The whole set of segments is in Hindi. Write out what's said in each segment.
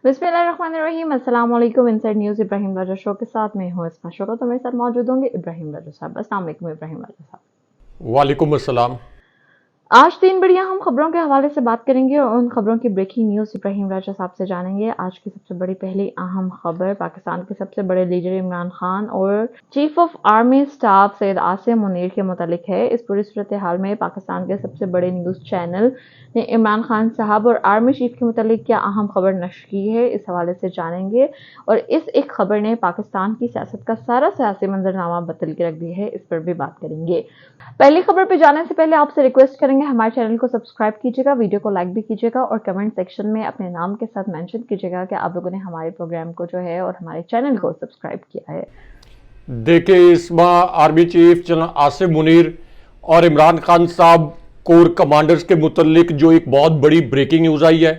बिस्मिल्लाहिर्रहमानिर्रहीम। अस्सलाम वालेकुम। इनसाइड न्यूज़ इब्राहिम राजा शो के साथ मैं हूँ इसमा शो। तो मेरे साथ मौजूद होंगे इब्राहिम राजा साहब। अस्सलाम वालेकुम इब्राहिम राजा साहब। वालेकुम अस्सलाम। आज 3 बढ़िया हम खबरों के हवाले से बात करेंगे और उन खबरों की ब्रेकिंग न्यूज़ इब्राहिम राजा साहब से जानेंगे। आज की सबसे बड़ी पहली अहम खबर पाकिस्तान के सबसे बड़े लीडर इमरान खान और chief of army staff Syed Asim Munir के मुतालिक है। इस पूरी सूरत हाल में पाकिस्तान के सबसे बड़े न्यूज़ चैनल ने इमरान खान साहब और आर्मी चीफ के मुतालिक क्या अहम खबर नश्र की है, इस हवाले से जानेंगे। और इस एक खबर ने पाकिस्तान की सियासत का सारा सियासी मंजरनामा बदल के रख दिया है, इस पर भी बात करेंगे। पहली खबर पे जाने से पहले आपसे रिक्वेस्ट करेंगे हमारे चैनल को सब्सक्राइब कीजिएगा, वीडियो को लाइक भी कीजिएगा और कमेंट सेक्शन में अपने नाम के साथ मेंशन कीजिएगा कि आप लोगों ने हमारे प्रोग्राम को जो है और हमारे चैनल को सब्सक्राइब किया है। देखिए, इसमें army chief general Asim Munir और इमरान खान साहब कोर कमांडर्स के मुतल्लिक जो एक बहुत बड़ी ब्रेकिंग न्यूज़ आई है,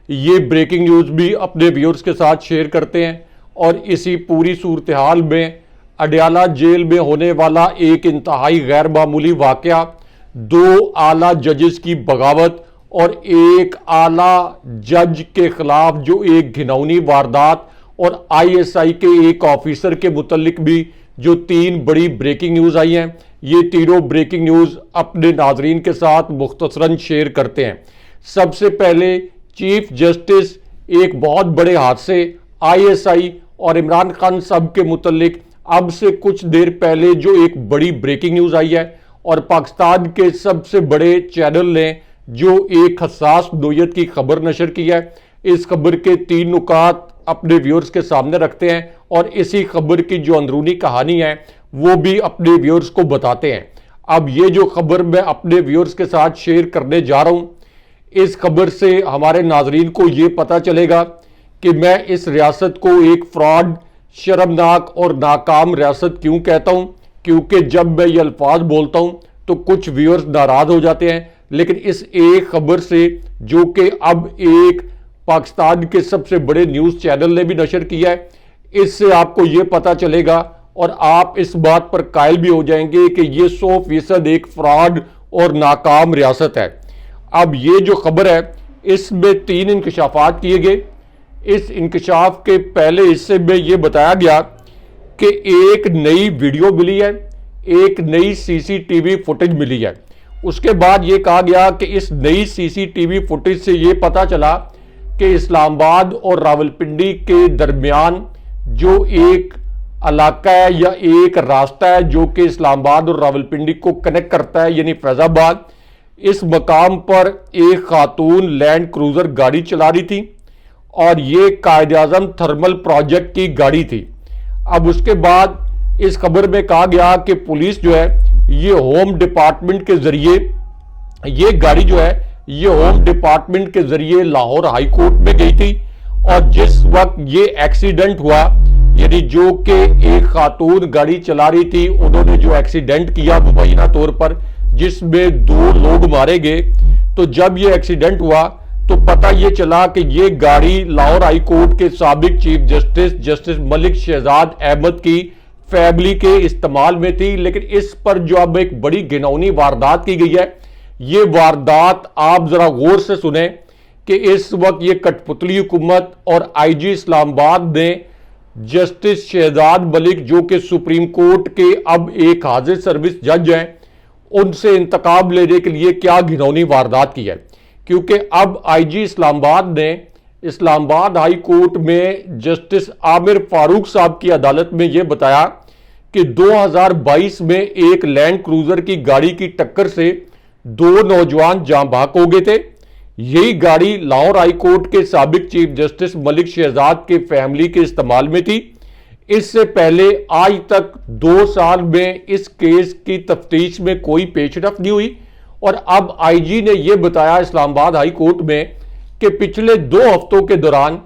ये ब्रेकिंग न्यूज़ भी अपने व्यूअर्स के साथ शेयर करते हैं। और इसी पूरी सूरत हाल में अडयाला जेल में होने वाला एक इंतहाई गैर मामूली वाक़या, 2 आला जजेस की बगावत और एक आला जज के खिलाफ जो एक घिनौनी वारदात और आईएसआई के एक ऑफिसर के मुतल्लिक भी जो 3 बड़ी ब्रेकिंग न्यूज़ आई हैं, ये तीनों ब्रेकिंग न्यूज़ अपने नाजरीन के साथ मुख्तसरन शेयर करते हैं। सबसे पहले चीफ जस्टिस एक बहुत बड़े हादसे आईएसआई और इमरान खान साहब के मुतल्लिक अब से कुछ देर पहले जो एक बड़ी ब्रेकिंग न्यूज़ आई है और पाकिस्तान के सबसे बड़े चैनल ने जो एक हसास नोयत की खबर नशर की है, इस खबर के 3 नुकात अपने व्यूअर्स के सामने रखते हैं और इसी खबर की जो अंदरूनी कहानी है वो भी अपने व्यूअर्स को बताते हैं। अब ये जो खबर मैं अपने व्यूअर्स के साथ शेयर करने जा रहा हूं, इस खबर से हमारे नाजरीन को ये पता चलेगा कि मैं इस रियासत को एक फ्रॉड, शर्मनाक और नाकाम रियासत क्यों कहता हूं। क्योंकि जब मैं ये अल्फाज बोलता हूं तो कुछ व्यूअर्स नाराज हो जाते हैं, लेकिन इस एक खबर से जो कि अब एक पाकिस्तान के सबसे बड़े न्यूज़ चैनल ने भी नशर किया है, इससे आपको ये पता चलेगा और आप इस बात पर कायल भी हो जाएंगे कि ये 100% एक फ्रॉड और नाकाम रियासत है। अब ये जो खबर है इसमें 3 इंकशाफात किए गए। इस इंकशाफ के पहले हिस्से में ये बताया गया कि एक नई वीडियो मिली है, एक नई सीसीटीवी फुटेज मिली है। उसके बाद ये कहा गया कि इस नई सीसीटीवी फुटेज से ये पता चला कि इस्लामाबाद और रावलपिंडी के दरमियान जो एक इलाका है या एक रास्ता है जो कि इस्लामाबाद और रावलपिंडी को कनेक्ट करता है, यानी फैजाबाद, इस मकाम पर एक खातून लैंड क्रूजर गाड़ी चला रही थी और ये कायद-ए-आज़म थर्मल प्रोजेक्ट की गाड़ी थी। अब उसके बाद इस खबर में कहा गया कि पुलिस जो है ये होम डिपार्टमेंट के जरिए ये गाड़ी जो है ये होम डिपार्टमेंट के जरिए लाहौर हाई कोर्ट में गई थी। और जिस वक्त ये एक्सीडेंट हुआ, यानी जो कि एक खातून गाड़ी चला रही थी, उन्होंने जो एक्सीडेंट किया मुबैना तौर पर जिसमें 2 लोग मारे गए, तो जब ये एक्सीडेंट हुआ तो पता ये चला कि ये गाड़ी लाहौर हाई कोर्ट के साबिक चीफ जस्टिस मलिक शहजाद अहमद की फैमिली के इस्तेमाल में थी। लेकिन इस पर जो अब एक बड़ी घिनौनी वारदात की गई है, ये वारदात आप जरा गौर से सुने कि इस वक्त ये कठपुतली हुकूमत और आईजी इस्लामाबाद ने जस्टिस शहजाद मलिक जो कि सुप्रीम कोर्ट के अब एक हाजिर सर्विस जज हैं, उनसे इंतकाम लेने के लिए क्या घिनौनी वारदात की है। क्योंकि अब आईजी इस्लामाबाद ने इस्लामाबाद हाई कोर्ट में जस्टिस आमिर फारूक साहब की अदालत में यह बताया कि 2022 में एक लैंड क्रूजर की गाड़ी की टक्कर से 2 नौजवान जाँ बहक हो गए थे। यही गाड़ी लाहौर हाई कोर्ट के साबिक चीफ जस्टिस मलिक शहजाद के फैमिली के इस्तेमाल में थी। इससे पहले आज तक 2 साल में इस केस की तफ्तीश में कोई पेशरफ नहीं हुई और अब आईजी ने यह बताया इस्लामाबाद हाई कोर्ट में कि पिछले 2 हफ्तों के दौरान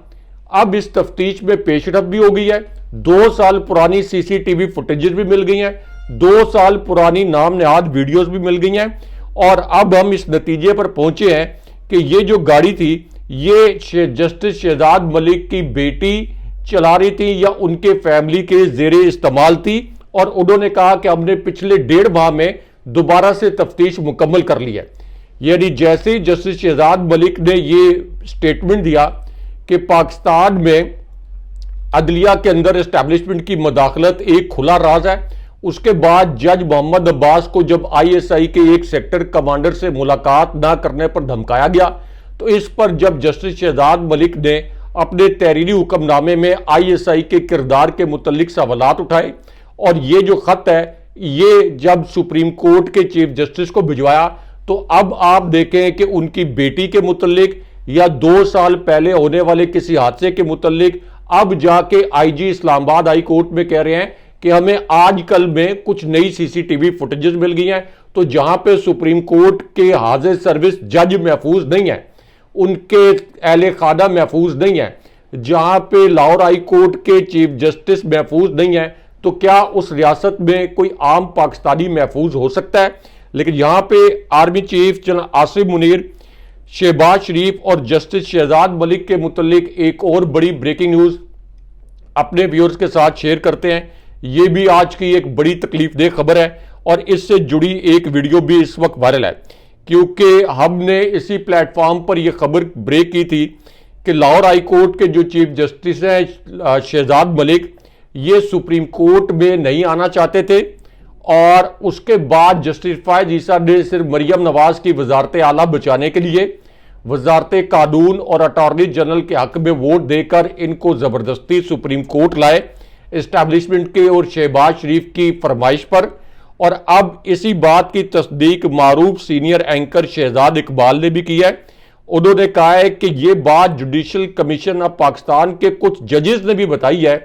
अब इस तफ्तीश में पेशरफ भी हो गई है। 2 साल पुरानी सीसीटीवी फुटेजेस भी मिल गई हैं, 2 साल पुरानी नाम नहाद वीडियोस भी मिल गई हैं और अब हम इस नतीजे पर पहुंचे हैं कि ये जो गाड़ी थी ये जस्टिस शहजाद मलिक की बेटी चला रही थी या उनके फैमिली के जेरे इस्तेमाल थी। और उन्होंने कहा कि हमने पिछले 1.5 माह में दोबारा से तफ्तीश मुकम्मल कर ली है। यानी जैसे ही जस्टिस शहजाद मलिक ने ये स्टेटमेंट दिया कि पाकिस्तान में अदलिया के अंदर एस्टैब्लिशमेंट की मदाखलत एक खुला राज है। उसके बाद जज मोहम्मद अब्बास को जब आईएसआई के एक सेक्टर कमांडर से मुलाकात ना करने पर धमकाया गया, तो इस पर जब जस्टिस शहजाद मलिक ने अपने तहरीरी हुक्मनामे में आईएसआई के किरदार के मुतल्लिक सवालात उठाए और ये जो खत है ये जब सुप्रीम कोर्ट के चीफ जस्टिस को भिजवाया, तो अब आप देखें कि उनकी बेटी के मुतल्लिक या 2 साल पहले होने वाले किसी हादसे के मुतल्लिक अब जाके आईजी इस्लामाबाद हाई कोर्ट में कह रहे हैं कि हमें आजकल में कुछ नई सीसीटीवी फुटेजेस मिल गई हैं। तो जहां पे सुप्रीम कोर्ट के हाजिर सर्विस जज महफूज नहीं है, उनके अहले खाना महफूज नहीं है, जहां पे लाहौर हाई कोर्ट के चीफ जस्टिस महफूज नहीं है, तो क्या उस रियासत में कोई आम पाकिस्तानी महफूज हो सकता है? लेकिन यहां पे army chief general Asif Munir, Shahbaz Sharif और जस्टिस शहजाद मलिक के मुतल्लिक एक और बड़ी ब्रेकिंग न्यूज अपने व्यूअर्स के साथ शेयर करते हैं। ये भी आज की एक बड़ी तकलीफदेह खबर है और इससे जुड़ी एक वीडियो भी इस वक्त वायरल है, क्योंकि हमने इसी प्लेटफॉर्म पर यह खबर ब्रेक की थी कि लाहौर हाई कोर्ट के जो चीफ जस्टिस हैं शहजाद मलिक, ये सुप्रीम कोर्ट में नहीं आना चाहते थे और उसके बाद जस्टिस फायज ईसा ने सिर्फ मरियम नवाज की वजारत आला बचाने के लिए वजारत कानून और अटॉर्नी जनरल के हक में वोट देकर इनको जबरदस्ती सुप्रीम कोर्ट लाए एस्टैब्लिशमेंट के और शहबाज शरीफ की फरमाइश पर। और अब इसी बात की तस्दीक मारूफ सीनियर एंकर शहजाद इकबाल ने भी की है। उन्होंने कहा है कि ये बात जुडिशल कमीशन ऑफ पाकिस्तान के कुछ जजेस ने भी बताई है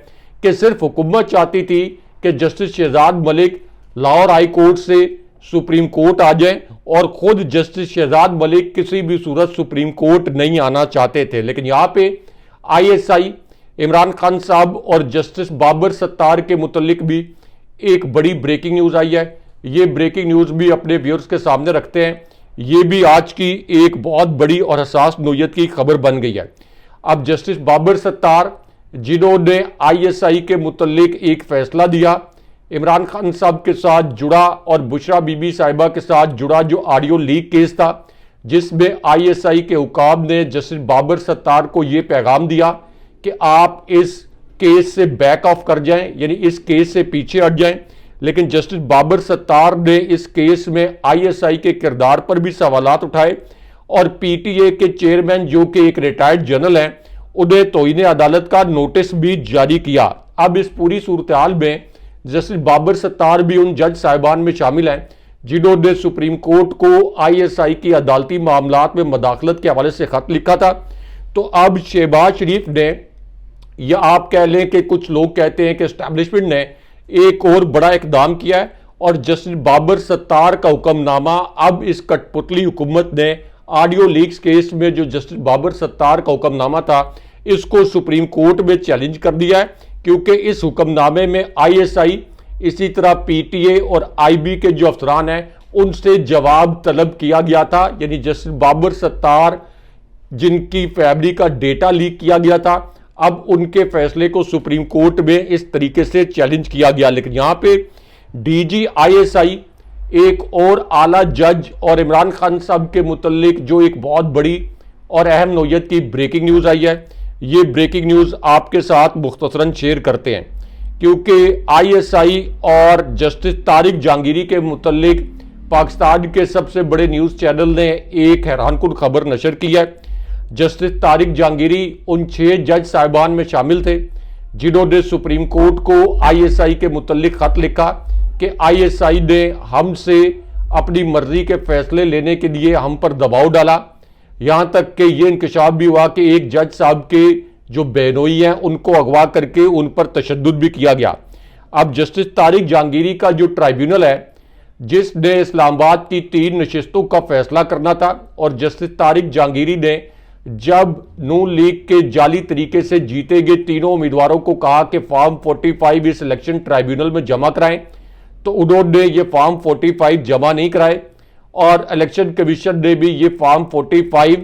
कि सिर्फ हुकूमत चाहती थी कि justice Shahzad Malik Lahore high court से सुप्रीम कोर्ट आ जाए और खुद जस्टिस शहजाद मलिक किसी भी सूरत सुप्रीम कोर्ट नहीं आना चाहते थे। लेकिन यहां पे आईएसआई इमरान खान साहब और जस्टिस बाबर सत्तार के मुतल्लिक भी एक बड़ी ब्रेकिंग न्यूज आई है। ये ब्रेकिंग न्यूज भी अपने व्यूअर्स के सामने रखते हैं। ये भी आज की एक बहुत बड़ी और हसास नोयत की खबर बन गई है। अब जस्टिस बाबर सत्तार, जिन्होंने आईएसआई के मुतल्लिक एक फैसला दिया, इमरान खान साहब के साथ जुड़ा और बुशरा बीबी साहिबा के साथ जुड़ा जो ऑडियो लीक केस था, जिसमें आईएसआई के हुकाम ने जस्टिस बाबर सत्तार को यह पैगाम दिया कि आप इस केस से बैक ऑफ कर जाएं, यानी इस केस से पीछे हट जाएं। लेकिन जस्टिस बाबर सत्तार ने इस केस में आईएसआई के किरदार पर भी सवालात उठाए और पीटीए के चेयरमैन जो कि एक रिटायर्ड जनरल हैं, उन्हें तौहीन अदालत का नोटिस भी जारी किया। अब इस पूरी सूरत हाल में जस्टिस बाबर सत्तार भी उन जज साहिबान में शामिल हैं जिन्होंने सुप्रीम कोर्ट को आईएसआई की अदालती मामलात में मदाखलत के हवाले से खत लिखा था। तो अब शहबाज शरीफ ने, या आप कह लें कि कुछ लोग कहते हैं कि एस्टैब्लिशमेंट ने एक और बड़ा इकदाम किया है और जस्टिस बाबर सत्तार का हुक्मनामा अब इस कठपुतली हुकूमत ने ऑडियो लीक्स केस में जो जस्टिस बाबर सत्तार का हुक्मनामा था, इसको सुप्रीम कोर्ट में चैलेंज कर दिया है, क्योंकि इस हुक्मनामे में आईएसआई, इसी तरह पीटीए और आईबी के जो अफसरान हैं उनसे जवाब तलब किया गया था। यानी जस्टिस बाबर सत्तार जिनकी फैमिली का डेटा लीक किया गया था, अब उनके फैसले को सुप्रीम कोर्ट में इस तरीके से चैलेंज किया गया। लेकिन यहां पे डीजी आईएसआई, एक और आला जज और इमरान खान साहब के मुतल्लिक जो एक बहुत बड़ी और अहम नोयत की ब्रेकिंग न्यूज आई है, ये ब्रेकिंग न्यूज आपके साथ मुख्तसरन शेयर करते हैं, क्योंकि आईएसआई और जस्टिस तारिक जहांगीरी के मुतल्लिक पाकिस्तान के सबसे बड़े न्यूज चैनल ने एक हैरानकुन खबर नशर की है। जस्टिस तारिक जहांगीरी उन 6 जज साहिबान में शामिल थे जिन्होंने सुप्रीम कोर्ट को आईएसआई के मुतल्लिक खत लिखा कि आईएसआई ने हमसे अपनी मर्जी के फैसले लेने के लिए हम पर दबाव डाला। यहां तक कि यह इंकशाफ भी हुआ कि एक जज साहब के जो बहनोई हैं उनको अगवा करके उन पर तशद्दुद भी किया गया। अब जस्टिस तारिक जहांगीरी का जो ट्राइब्यूनल है, जिसने इस्लामाबाद की 3 नशिस्तों का फैसला करना था, और जस्टिस तारिक जहांगीरी ने जब नून लीग के जाली तरीके से जीते गए तीनों उम्मीदवारों को कहा कि फॉर्म 45 इस इलेक्शन ट्राइब्यूनल में जमा कराएं, तो उन्होंने ये फॉर्म 45 जमा नहीं कराए और इलेक्शन कमीशन ने भी ये फॉर्म 45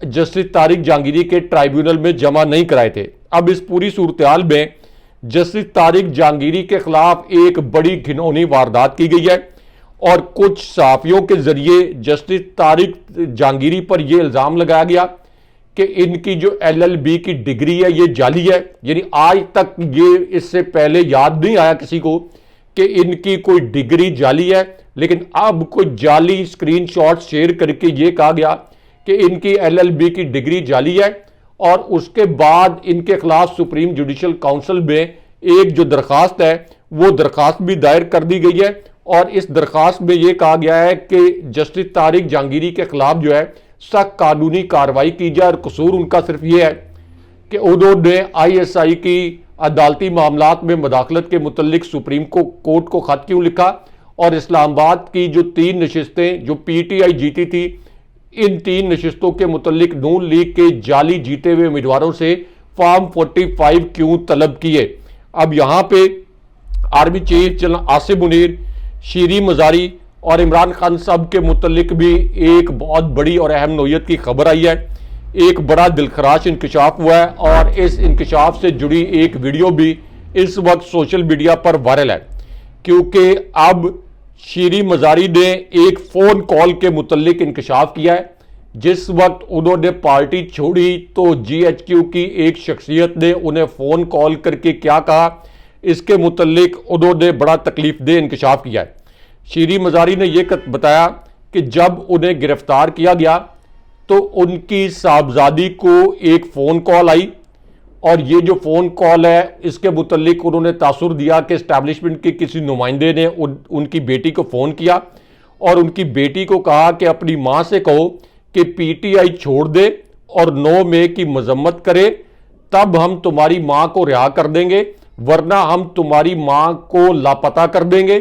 जस्टिस तारिक जहांगीरी के ट्राइब्यूनल में जमा नहीं कराए थे। अब इस पूरी सूरत में जस्टिस तारिक जहांगीरी के खिलाफ एक बड़ी घिनौनी वारदात की गई है और कुछ सहाफियों के जरिए जस्टिस तारिक जहांगीरी पर यह इल्ज़ाम लगाया गया कि इनकी जो LLB की डिग्री है ये जाली है। यानी आज तक ये इससे पहले याद नहीं आया किसी को कि इनकी कोई डिग्री जाली है, लेकिन अब कोई जाली स्क्रीनशॉट शेयर करके ये कहा गया कि इनकी LLB की डिग्री जाली है। और उसके बाद इनके खिलाफ सुप्रीम जुडिशल काउंसिल में एक जो दरखास्त है वो दरखास्त भी दायर कर दी गई है। और इस दरखास्त में यह कहा गया है कि जस्टिस तारिक जहांगीरी के खिलाफ जो है सख्त कानूनी कार्रवाई की जाए। और कसूर उनका सिर्फ ये है कि उन्होंने ISI की अदालती मामलात में मुदाखलत के मुतल्लिक सुप्रीम कोर्ट को खत क्यों लिखा, और इस्लामाबाद की जो 3 नशिस्तें जो PTI जीती थी, इन 3 नशिस्तों के मुतल्लिक नून लीग के जाली जीते हुए उम्मीदवारों से फॉर्म 45 क्यों तलब किए। अब यहां पे army chief general Asim Munir, Shireen Mazari और इमरान खान साहब के मुतल्लिक भी एक बहुत बड़ी और अहम नोयत की खबर आई है। एक बड़ा दिलखराश इंकशाफ हुआ है और इस इंकशाफ से जुड़ी एक वीडियो भी इस वक्त सोशल मीडिया पर वायरल है, क्योंकि अब शीरी मजारी ने एक फोन कॉल के मुतल्लिक इंकशाफ किया है। जिस वक्त उन्होंने पार्टी छोड़ी तो GHQ की एक शख्सियत ने उन्हें फोन कॉल करके क्या कहा, इसके मुतल्लिक उन्होंने बड़ा तकलीफदेह इंकशाफ किया है। शीरी मजारी ने यह बताया कि जब उन्हें गिरफ्तार किया गया तो उनकी साहबजादी को एक फ़ोन कॉल आई, और ये जो फ़ोन कॉल है इसके मुतल्लिक उन्होंने तासुर दिया कि इस्टेब्लिशमेंट के किसी नुमाइंदे ने उनकी बेटी को फ़ोन किया और उनकी बेटी को कहा कि अपनी माँ से कहो कि PTI छोड़ दे और 9 मई की मजम्मत करे, तब हम तुम्हारी माँ को रिहा कर देंगे, वरना हम तुम्हारी माँ को लापता कर देंगे,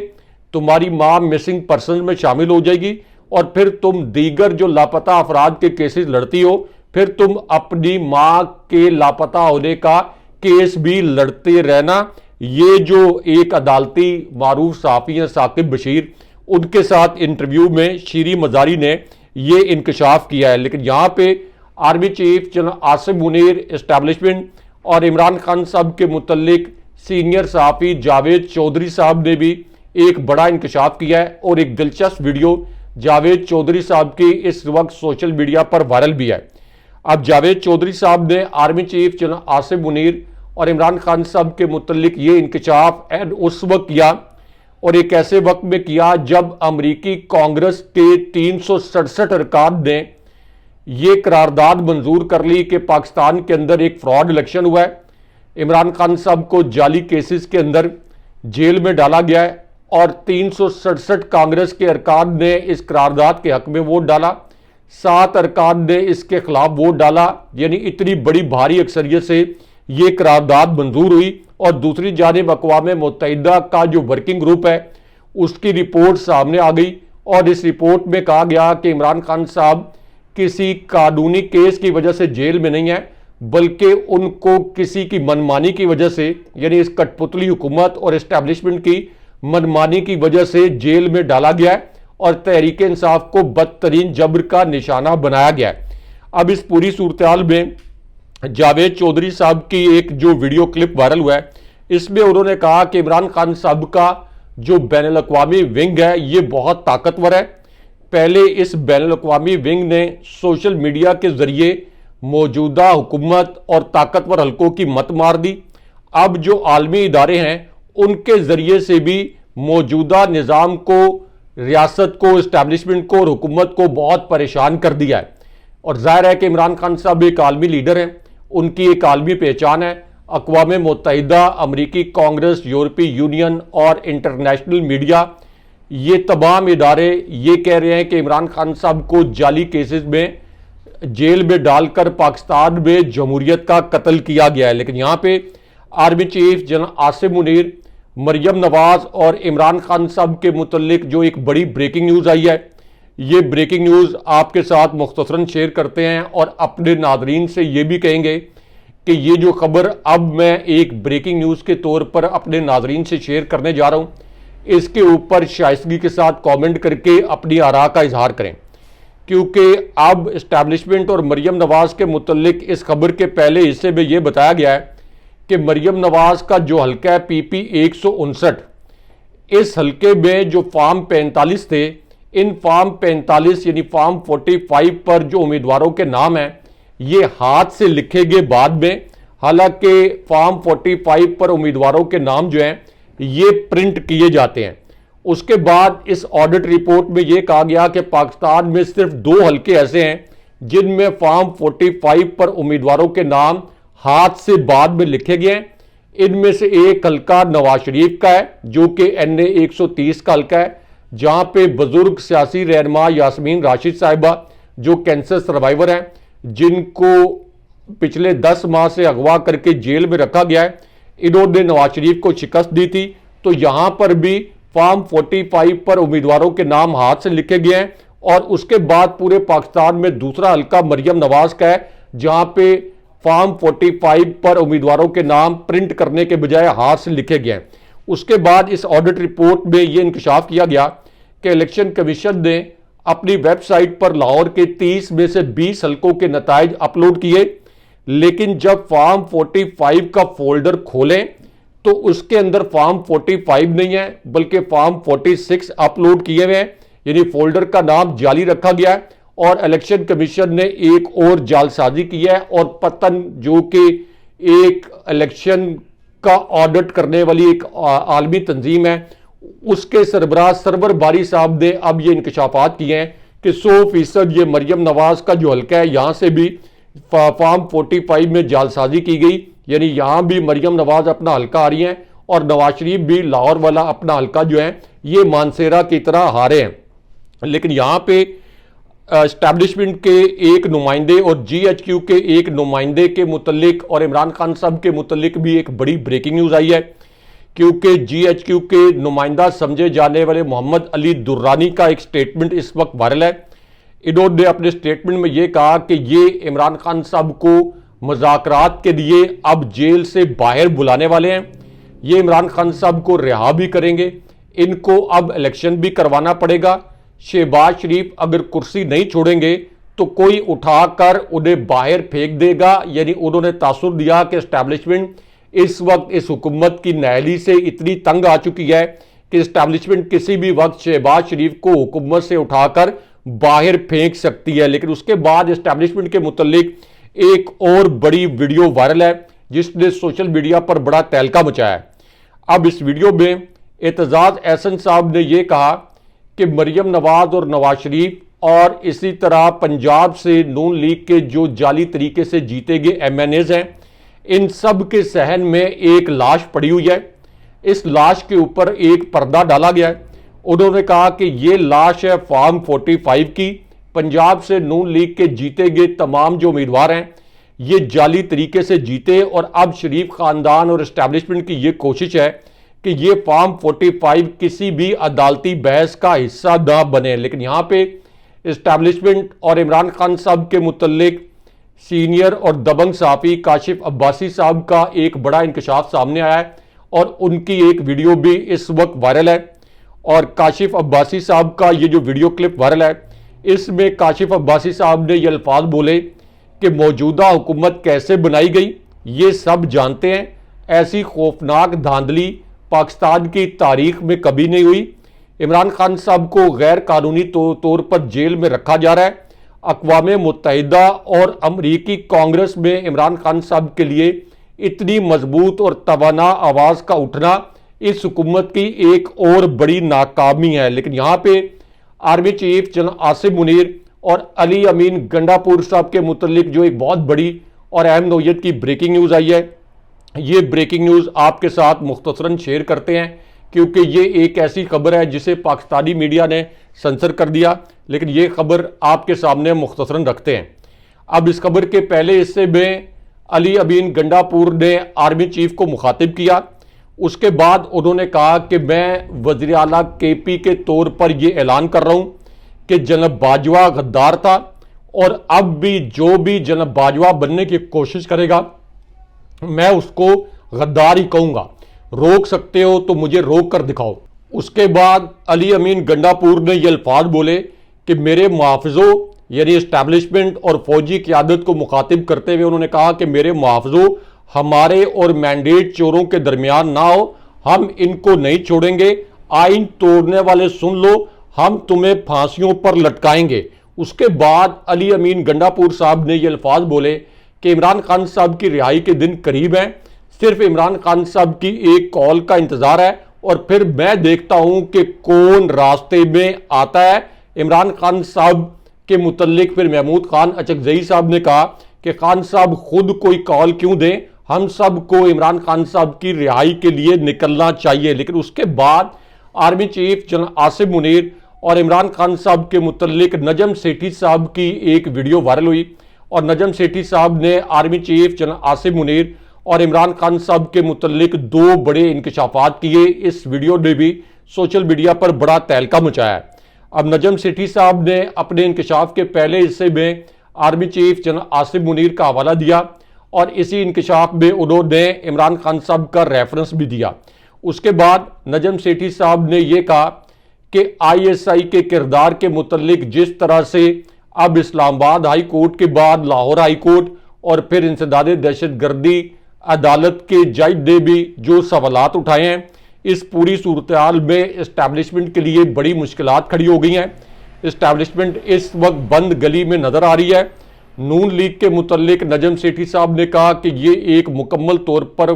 तुम्हारी माँ मिसिंग पर्सन में शामिल हो जाएगी और फिर तुम दीगर जो लापता अफराद के केसेस लड़ती हो, फिर तुम अपनी माँ के लापता होने का केस भी लड़ते रहना। ये जो एक अदालती मारूफ सहाफ़ी हैं साकिब बशीर, उनके साथ इंटरव्यू में शीरी मजारी ने ये इंकशाफ किया है। लेकिन यहाँ पे army chief general Asim Munir, establishment और इमरान खान साहब के मुतल्लिक सीनियर सहाफ़ी जावेद चौधरी साहब ने भी एक बड़ा इंकशाफ किया है और एक दिलचस्प वीडियो जावेद चौधरी साहब की इस वक्त सोशल मीडिया पर वायरल भी है। अब जावेद चौधरी साहब ने army chief general Asim Munir और इमरान खान साहब के मुतल्लिक ये इंकशाफ उस वक्त किया और एक ऐसे वक्त में किया जब अमरीकी कांग्रेस के 367 अरकान ने ये करारदाद मंजूर कर ली कि पाकिस्तान के अंदर एक फ्रॉड इलेक्शन हुआ है, इमरान खान साहब को जाली केसेस के अंदर जेल में डाला गया है और 367 कांग्रेस के अरकान ने इस करारदाद के हक में वोट डाला, 7 अरकान ने इसके खिलाफ वोट डाला। यानी इतनी बड़ी भारी अक्सरियत से ये करारदाद मंजूर हुई। और दूसरी जानिब अक़वाम मुत्तहिदा का जो वर्किंग ग्रुप है उसकी रिपोर्ट सामने आ गई और इस रिपोर्ट में कहा गया कि इमरान खान साहब किसी कानूनी केस की वजह से जेल में नहीं है, बल्कि उनको किसी की मनमानी की वजह से, यानी इस कठपुतली हुकूमत और इस्टेब्लिशमेंट की मनमानी की वजह से जेल में डाला गया है और तहरीक इंसाफ को बदतरीन जबर का निशाना बनाया गया है। अब इस पूरी सूरत में जावेद चौधरी साहब की एक जो वीडियो क्लिप वायरल हुआ है, इसमें उन्होंने कहा कि इमरान खान साहब का जो बैनुल अक़वामी विंग है ये बहुत ताकतवर है। पहले इस बैनुल अक़वामी विंग ने सोशल मीडिया के जरिए मौजूदा हुकूमत और ताकतवर हलकों की मत मार दी। अब जो आलमी इदारे हैं उनके जरिए से भी मौजूदा निज़ाम को, रियासत को, इस्टेब्लिशमेंट को और हुकूमत को बहुत परेशान कर दिया है। और जाहिर है कि इमरान खान साहब एक आलमी लीडर हैं, उनकी एक आलमी पहचान है। अक़वाम मुत्तहिदा, अमरीकी कांग्रेस, यूरोपीय यूनियन और इंटरनेशनल मीडिया, ये तमाम इदारे ये कह रहे हैं कि इमरान खान साहब को जाली केसेस में जेल में डालकर पाकिस्तान में जमहूरियत का कत्ल किया गया है। लेकिन यहाँ पे army chief general Asim Munir, Maryam Nawaz और इमरान खान साहब के मुतल्लिक जो एक बड़ी ब्रेकिंग न्यूज़ आई है, ये ब्रेकिंग न्यूज़ आपके साथ मुख्तसरन शेयर करते हैं और अपने नादरीन से ये भी कहेंगे कि ये जो खबर अब मैं एक ब्रेकिंग न्यूज़ के तौर पर अपने नादरीन से शेयर करने जा रहा हूँ, इसके ऊपर शाइस्तगी के साथ कमेंट करके अपनी आरा का इजहार करें, क्योंकि अब इस्टेब्लिशमेंट और मरियम नवाज के मुतल्लिक इस खबर के पहले हिस्से में यह बताया गया है कि मरियम नवाज का जो हल्का है PP 159, इस हल्के में जो फॉर्म 45 थे, इन फॉर्म 45 यानी फॉर्म 45 पर जो उम्मीदवारों के नाम हैं ये हाथ से लिखे गए बाद में। हालांकि फॉर्म 45 पर उम्मीदवारों के नाम जो हैं ये प्रिंट किए जाते हैं। उसके बाद इस ऑडिट रिपोर्ट में यह कहा गया कि पाकिस्तान में सिर्फ 2 हलके ऐसे हैं जिनमें फॉर्म 45 पर उम्मीदवारों के नाम हाथ से बाद में लिखे गए हैं। इनमें से एक हल्का नवाज शरीफ का है जो कि NA 130 का हल्का है, जहां पे बुजुर्ग सियासी रहनुमा यास्मीन राशिद साहिबा जो कैंसर सर्वाइवर हैं, जिनको पिछले 10 माह से अगवा करके जेल में रखा गया है, इन्होंने नवाज शरीफ को शिकस्त दी थी। तो यहां पर भी फॉर्म 45 पर उम्मीदवारों के नाम हाथ से लिखे गए हैं। और उसके बाद पूरे पाकिस्तान में दूसरा हल्का मरियम नवाज का है, जहां पे फॉर्म 45 पर उम्मीदवारों के नाम प्रिंट करने के बजाय हाथ से लिखे गए हैं। उसके बाद इस ऑडिट रिपोर्ट में यह इंकशाफ किया गया कि इलेक्शन कमीशन ने अपनी वेबसाइट पर लाहौर के 30 में से 20 हल्कों के नताइज अपलोड किए, लेकिन जब फॉर्म 45 का फोल्डर खोलें तो उसके अंदर फॉर्म 45 नहीं है बल्कि फॉर्म 46 अपलोड किए हुए हैं, यानी फोल्डर का नाम जाली रखा गया है। और इलेक्शन कमीशन ने एक और जालसाजी की है और पतन जो कि एक इलेक्शन का ऑडिट करने वाली एक आलमी तंजीम है, उसके सरबराह सरवर बारी साहब ने अब ये इंकशाफात किए हैं कि 100% ये मरियम नवाज का जो हल्का है यहां से भी फॉर्म 45 में जालसाजी की गई, यानी यहां भी मरियम नवाज अपना हल्का आ रही हैं और नवाज शरीफ भी लाहौर वाला अपना हल्का जो है ये मानसेरा की तरह हारे हैं। लेकिन यहां पे एस्टैब्लिशमेंट के एक नुमाइंदे और GHQ के एक नुमाइंदे के मुतल्लिक और इमरान खान साहब के मुतल्लिक भी एक बड़ी ब्रेकिंग न्यूज़ आई है, क्योंकि GHQ के नुमाइंदा समझे जाने वाले मोहम्मद अली दुर्रानी का एक स्टेटमेंट इस वक्त वायरल है। इन्होंने अपने स्टेटमेंट में यह कहा कि ये इमरान खान साहब को मुज़ाकरात के लिए अब जेल से बाहर बुलाने वाले हैं, ये इमरान खान साहब को रिहा भी करेंगे, इनको अब इलेक्शन भी करवाना पड़ेगा। शहबाज शरीफ अगर कुर्सी नहीं छोड़ेंगे तो कोई उठाकर उन्हें बाहर फेंक देगा। यानी उन्होंने तासुर दिया कि एस्टैब्लिशमेंट इस वक्त इस हुकूमत की नाअहली से इतनी तंग आ चुकी है कि एस्टैब्लिशमेंट किसी भी वक्त शहबाज शरीफ को हुकूमत से उठाकर बाहर फेंक सकती है। लेकिन उसके बाद एस्टैब्लिशमेंट के मुतल्लिक एक और बड़ी वीडियो वायरल है जिसने सोशल मीडिया पर बड़ा तहलका मचाया है। अब इस वीडियो में एतजाज एहसन साहब ने यह कहा कि मरियम नवाज और नवाज शरीफ और इसी तरह पंजाब से नून लीग के जो जाली तरीके से जीते गए MNAs हैं, इन सब के सहन में एक लाश पड़ी हुई है। इस लाश के ऊपर एक पर्दा डाला गया है। उन्होंने कहा कि ये लाश है फॉर्म 45 की। पंजाब से नून लीग के जीते गए तमाम जो उम्मीदवार हैं ये जाली तरीके से जीते और अब शरीफ खानदान और एस्टैब्लिशमेंट की ये कोशिश है कि ये फॉर्म 45 किसी भी अदालती बहस का हिस्सा ना बने। लेकिन यहाँ पे एस्टैब्लिशमेंट और इमरान खान साहब के मुतल्लिक सीनियर और दबंग सहाफ़ी काशिफ अब्बासी साहब का एक बड़ा इंकशाफ सामने आया है और उनकी एक वीडियो भी इस वक्त वायरल है। और काशिफ अब्बासी साहब का ये जो वीडियो क्लिप वायरल है, इसमें काशिफ अब्बासी साहब ने ये अल्फाज बोले कि मौजूदा हुकूमत कैसे बनाई गई ये सब जानते हैं, ऐसी खौफनाक धांधली पाकिस्तान की तारीख में कभी नहीं हुई। इमरान खान साहब को गैर कानूनी तौर पर जेल में रखा जा रहा है। अक़वाम मुत्तहिदा और अमरीकी कांग्रेस में इमरान खान साहब के लिए इतनी मजबूत और तवाना आवाज़ का उठना इस हुकूमत की एक और बड़ी नाकामी है। लेकिन यहाँ पे army chief general Asim Munir और अली अमीन गंडापुर साहब के मुतल्लिक जो एक बहुत बड़ी और अहम नौयत की ब्रेकिंग न्यूज़ आई है, ये ब्रेकिंग न्यूज़ आपके साथ मुख्तसरन शेयर करते हैं क्योंकि ये एक ऐसी खबर है जिसे पाकिस्तानी मीडिया ने सेंसर कर दिया, लेकिन ये खबर आपके सामने मुख्तसरन रखते हैं। अब इस खबर के पहले हिस्से में अली अमीन गंडापुर ने आर्मी चीफ को मुखातिब किया। उसके बाद उन्होंने कहा कि मैं वज़ीर आला KP के तौर पर यह ऐलान कर रहा हूं कि जनरल बाजवा गद्दार था और अब भी जो भी जनरल बाजवा बनने की कोशिश करेगा मैं उसको गद्दार ही कहूंगा। रोक सकते हो तो मुझे रोक कर दिखाओ। उसके बाद अली अमीन गंडापुर ने यह अल्फाज बोले कि मेरे मुहाफ़िज़ों यानी एस्टैब्लिशमेंट और फौजी क़यादत को मुखातिब करते हुए उन्होंने कहा कि मेरे मुहाफ़िज़ों, हमारे और मैंडेट चोरों के दरमियान ना हो, हम इनको नहीं छोड़ेंगे। आइन तोड़ने वाले सुन लो, हम तुम्हें फांसियों पर लटकाएंगे। उसके बाद अली अमीन गंडापुर साहब ने ये अल्फाज बोले कि इमरान खान साहब की रिहाई के दिन करीब हैं, सिर्फ इमरान खान साहब की एक कॉल का इंतजार है और फिर मैं देखता हूं कि कौन रास्ते में आता है। इमरान खान साहब के मुतल्लिक फिर महमूद खान अचकजई साहब ने कहा कि खान साहब खुद कोई कॉल क्यों दें, हम सब को इमरान खान साहब की रिहाई के लिए निकलना चाहिए। लेकिन उसके बाद army chief general Asim Munir और इमरान खान साहब के मुतल्लिक नजम सेठी साहब की एक वीडियो वायरल हुई और नजम सेठी साहब ने army chief general Asim Munir और इमरान खान साहब के मुतल्लिक दो बड़े इंकशाफात किए। इस वीडियो ने भी सोशल मीडिया पर बड़ा तहलका मचाया है। अब नजम सेठी साहब ने अपने इंकशाफ के पहले हिस्से में army chief general Asim Munir का हवाला दिया और इसी इंकशाफ में उन्होंने इमरान खान साहब का रेफरेंस भी दिया। उसके बाद नजम सेठी साहब ने यह कहा कि आईएसआई के किरदार के मुतल्लिक जिस तरह से अब इस्लामाबाद हाई कोर्ट के बाद लाहौर हाई कोर्ट और फिर इंसदाद दहशतगर्दी अदालत के जज ने भी जो सवालात उठाए हैं, इस पूरी सूरत हाल में इस्टेब्लिशमेंट के लिए बड़ी मुश्किलात खड़ी हो गई हैं। इस्टेब्लिशमेंट इस वक्त बंद गली में नजर आ रही है। नून लीग के मुतल्लिक नजम सेठी साहब ने कहा कि ये एक मुकम्मल तौर पर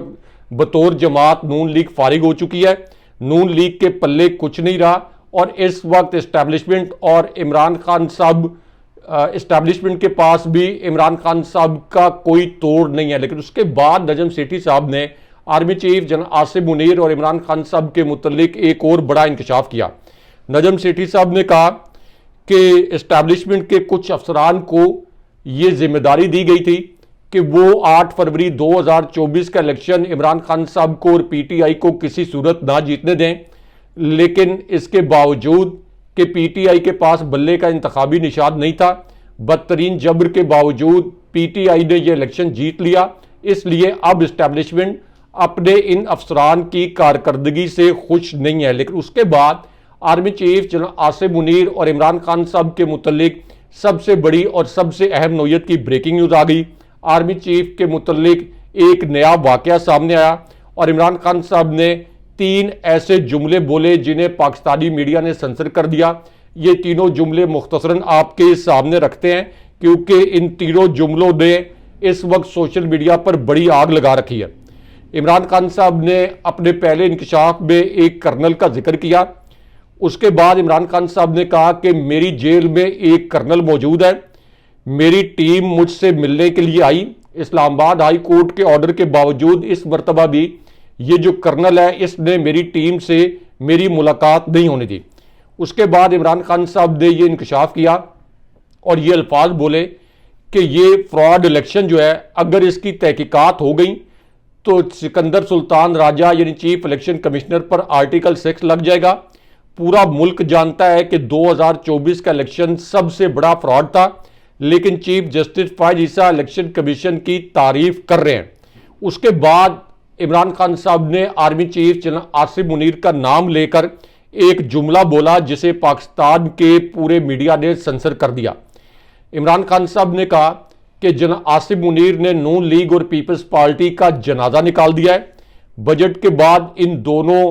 बतौर जमात नून लीग फारिग हो चुकी है, नून लीग के पल्ले कुछ नहीं रहा और इस वक्त इस्टेब्लिशमेंट और इमरान खान साहब इस्टेब्लिशमेंट के पास भी इमरान खान साहब का कोई तोड़ नहीं है। लेकिन उसके बाद नजम सेठी साहब ने army chief general Asim Munir और इमरान खान साहब के मुतल्लिक एक और बड़ा इंकशाफ किया। नजम सेठी साहब ने कहा कि इस्टेब्लिशमेंट के कुछ अफसरान को ये जिम्मेदारी दी गई थी कि वो 8 फरवरी 2024 का इलेक्शन इमरान खान साहब को और पीटीआई को किसी सूरत ना जीतने दें। लेकिन इसके बावजूद कि पीटीआई के पास बल्ले का इंतखाबी निशान नहीं था, बदतरीन जबर के बावजूद पीटीआई ने यह इलेक्शन जीत लिया। इसलिए अब इस्टेब्लिशमेंट अपने इन अफसरान की कारकर्दगी से खुश नहीं है। लेकिन उसके बाद army chief general Asim Munir और इमरान खान साहब के मुतल्लिक सबसे बड़ी और सबसे अहम नौयत की ब्रेकिंग न्यूज़ आ गई। आर्मी चीफ के मुतल्लिक एक नया वाकया सामने आया और इमरान खान साहब ने 3 ऐसे जुमले बोले जिन्हें पाकिस्तानी मीडिया ने सेंसर कर दिया। ये तीनों जुमले मुख्तसरन आपके सामने रखते हैं क्योंकि इन तीनों जुमलों ने इस वक्त सोशल मीडिया पर बड़ी आग लगा रखी है। इमरान खान साहब ने अपने पहले इंकशाफ में एक कर्नल का जिक्र किया। उसके बाद इमरान खान साहब ने कहा कि मेरी जेल में एक कर्नल मौजूद है, मेरी टीम मुझसे मिलने के लिए आई। इस्लामाबाद हाई कोर्ट के ऑर्डर के बावजूद इस मरतबा भी ये जो कर्नल है इसने मेरी टीम से मेरी मुलाकात नहीं होने दी। उसके बाद इमरान खान साहब ने ये इंकशाफ किया और ये अल्फाज बोले कि ये फ्रॉड इलेक्शन जो है अगर इसकी तहकीकात हो गई तो सिकंदर सुल्तान राजा यानी चीफ इलेक्शन कमिश्नर पर आर्टिकल 6 लग जाएगा। पूरा मुल्क जानता है कि 2024 का इलेक्शन सबसे बड़ा फ्रॉड था, लेकिन चीफ जस्टिस फैज ईसा इलेक्शन कमीशन की तारीफ कर रहे हैं। उसके बाद इमरान खान साहब ने army chief general Asim Munir का नाम लेकर एक जुमला बोला जिसे पाकिस्तान के पूरे मीडिया ने सेंसर कर दिया। इमरान खान साहब ने कहा कि जनरल आसिम मुनीर ने नून लीग और पीपल्स पार्टी का जनाजा निकाल दिया है। बजट के बाद इन दोनों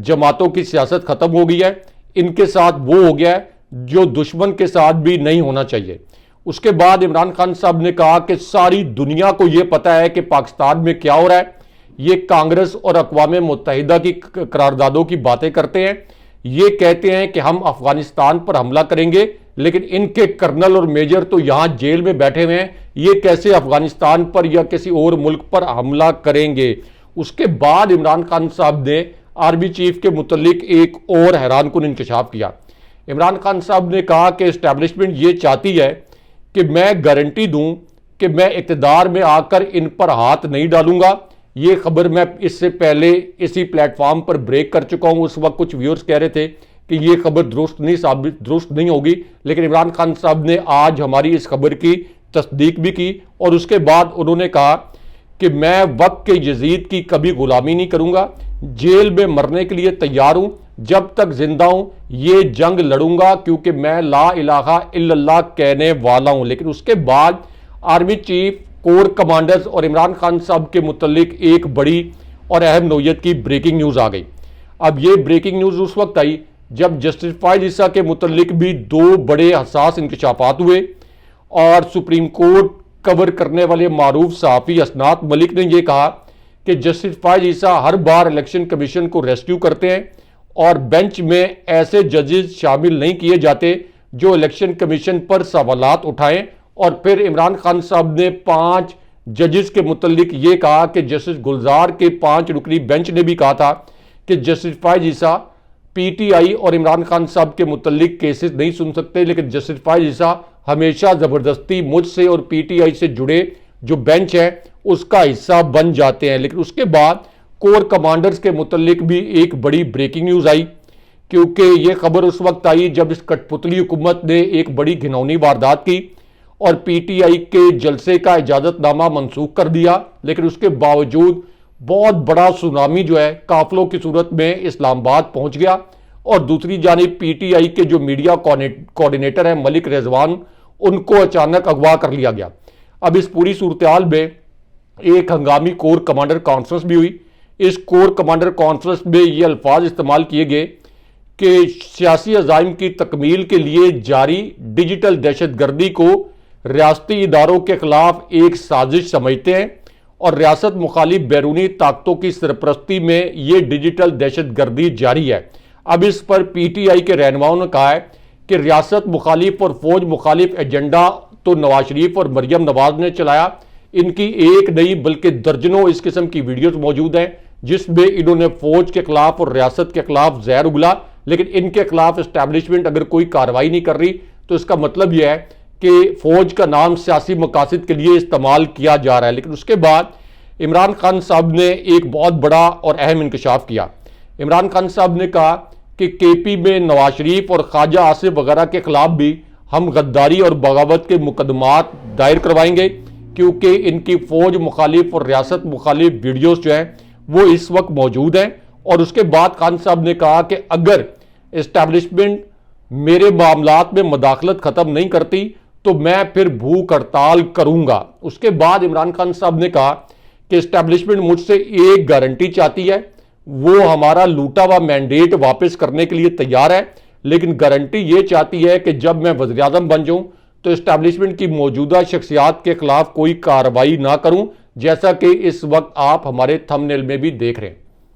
जमातों की सियासत खत्म हो गई है, इनके साथ वो हो गया है जो दुश्मन के साथ भी नहीं होना चाहिए। उसके बाद इमरान खान साहब ने कहा कि सारी दुनिया को यह पता है कि पाकिस्तान में क्या हो रहा है। ये कांग्रेस और अक़वाम मुत्तहिदा की करारदादों की बातें करते हैं, ये कहते हैं कि हम अफगानिस्तान पर हमला करेंगे, लेकिन इनके कर्नल और मेजर तो यहां जेल में बैठे हुए हैं, ये कैसे अफगानिस्तान पर या किसी और मुल्क पर हमला करेंगे। उसके बाद इमरान खान साहब ने आर्मी चीफ के मुतल्लिक एक और हैरानकुन इंकशाफ किया। इमरान खान साहब ने कहा कि इस्टेब्लिशमेंट ये चाहती है कि मैं गारंटी दूं कि मैं इक़्तिदार में आकर इन पर हाथ नहीं डालूंगा। ये खबर मैं इससे पहले इसी प्लेटफॉर्म पर ब्रेक कर चुका हूं। उस वक्त कुछ व्यूअर्स कह रहे थे कि ये खबर दुरुस्त नहीं होगी, लेकिन इमरान खान साहब ने आज हमारी इस खबर की तस्दीक भी की और उसके बाद उन्होंने कहा कि मैं वक्त के यजीद की कभी गुलामी नहीं करूंगा, जेल में मरने के लिए तैयार हूं, जब तक जिंदा हूं ये जंग लड़ूंगा क्योंकि मैं ला इलाहा इल्लल्लाह कहने वाला हूं। लेकिन उसके बाद आर्मी चीफ, कोर कमांडर्स और इमरान खान साहब के मुतल्लिक एक बड़ी और अहम नौयत की ब्रेकिंग न्यूज़ आ गई। अब ये ब्रेकिंग न्यूज़ उस वक्त आई जब जस्टिस फायज ईसा के मुतल्लिक भी दो बड़े हसास इंकशाफात हुए और सुप्रीम कोर्ट कवर करने वाले मारूफ सहाफ़ी असनात मलिक ने यह कहा कि जस्टिस फायज ईसा हर बार इलेक्शन कमीशन को रेस्क्यू करते हैं और बेंच में ऐसे जजेस शामिल नहीं किए जाते जो इलेक्शन कमीशन पर सवालात उठाएं। और फिर इमरान खान साहब ने 5 जजेस के मुतल्लिक ये कहा कि जस्टिस गुलजार के 5 रुकनी बेंच ने भी कहा था कि जस्टिस फायज ईसा पीटीआई और इमरान खान साहब के मुतल्लिक केसेस नहीं सुन सकते, लेकिन जस्टिस फायज ईसा हमेशा ज़बरदस्ती मुझसे और पीटीआई से जुड़े जो बेंच है उसका हिस्सा बन जाते हैं। लेकिन उसके बाद कोर कमांडर्स के मुतल्लिक भी एक बड़ी ब्रेकिंग न्यूज़ आई, क्योंकि ये खबर उस वक्त आई जब इस कठपुतली हुकूमत ने एक बड़ी घिनौनी वारदात की और पीटीआई के जलसे का इजाज़तनामा मनसूख कर दिया। लेकिन उसके बावजूद बहुत बड़ा सुनामी जो है काफिलों की सूरत में इस्लामाबाद पहुंच गया और दूसरी जानिब पीटीआई के जो मीडिया कोऑर्डिनेटर हैं मलिक रिजवान, उनको अचानक अगवा कर लिया गया। अब इस पूरी सूरत में एक हंगामी कोर कमांडर कॉन्फ्रेंस भी हुई। इस कोर कमांडर कॉन्फ्रेंस में ये अल्फाज इस्तेमाल किए गए कि सियासी अज़ाइम की तकमील के लिए जारी डिजिटल दहशतगर्दी को रियासती इदारों के खिलाफ एक साजिश समझते हैं और रियासत मुखालिफ बैरूनी ताकतों की सरपरस्ती में ये डिजिटल दहशतगर्दी जारी है। अब इस पर पीटीआई के रहनुमाओं ने कहा है कि रियासत मुखालिफ और फौज मुखालिफ एजेंडा तो नवाज शरीफ और मरियम नवाज ने चलाया। इनकी एक नहीं बल्कि दर्जनों इस किस्म की वीडियोस मौजूद हैं जिसमें इन्होंने फौज के खिलाफ और रियासत के खिलाफ जहर उगला। लेकिन इनके खिलाफ एस्टैब्लिशमेंट अगर कोई कार्रवाई नहीं कर रही तो इसका मतलब यह है कि फौज का नाम सियासी मकासद के लिए इस्तेमाल किया जा रहा है। लेकिन उसके बाद इमरान खान साहब ने एक बहुत बड़ा और अहम इंकशाफ किया। इमरान खान साहब ने कहा कि केपी में नवाज शरीफ और ख्वाजा आसिफ वगैरह के खिलाफ भी हम गद्दारी और बगावत के मुकदमात दायर करवाएंगे, क्योंकि इनकी फौज मुखालिफ और रियासत मुखालिफ वीडियोस जो हैं वो इस वक्त मौजूद हैं। और उसके बाद खान साहब ने कहा कि अगर इस्टेब्लिशमेंट मेरे मामलात में मदाखलत ख़त्म नहीं करती तो मैं फिर भूख हड़ताल करूंगा। उसके बाद इमरान खान साहब ने कहा कि इस्टेब्लिशमेंट मुझसे एक गारंटी चाहती है, वो हमारा लूटा हुआ मैंडेट वापस करने के लिए तैयार है, लेकिन गारंटी ये चाहती है कि जब मैं वज़ीर आज़म बन जाऊं तो इस्टेब्लिशमेंट की मौजूदा शख्सियात के खिलाफ कोई कार्रवाई ना करूं, जैसा कि इस वक्त आप हमारे थंबनेल में भी देख रहे हैं।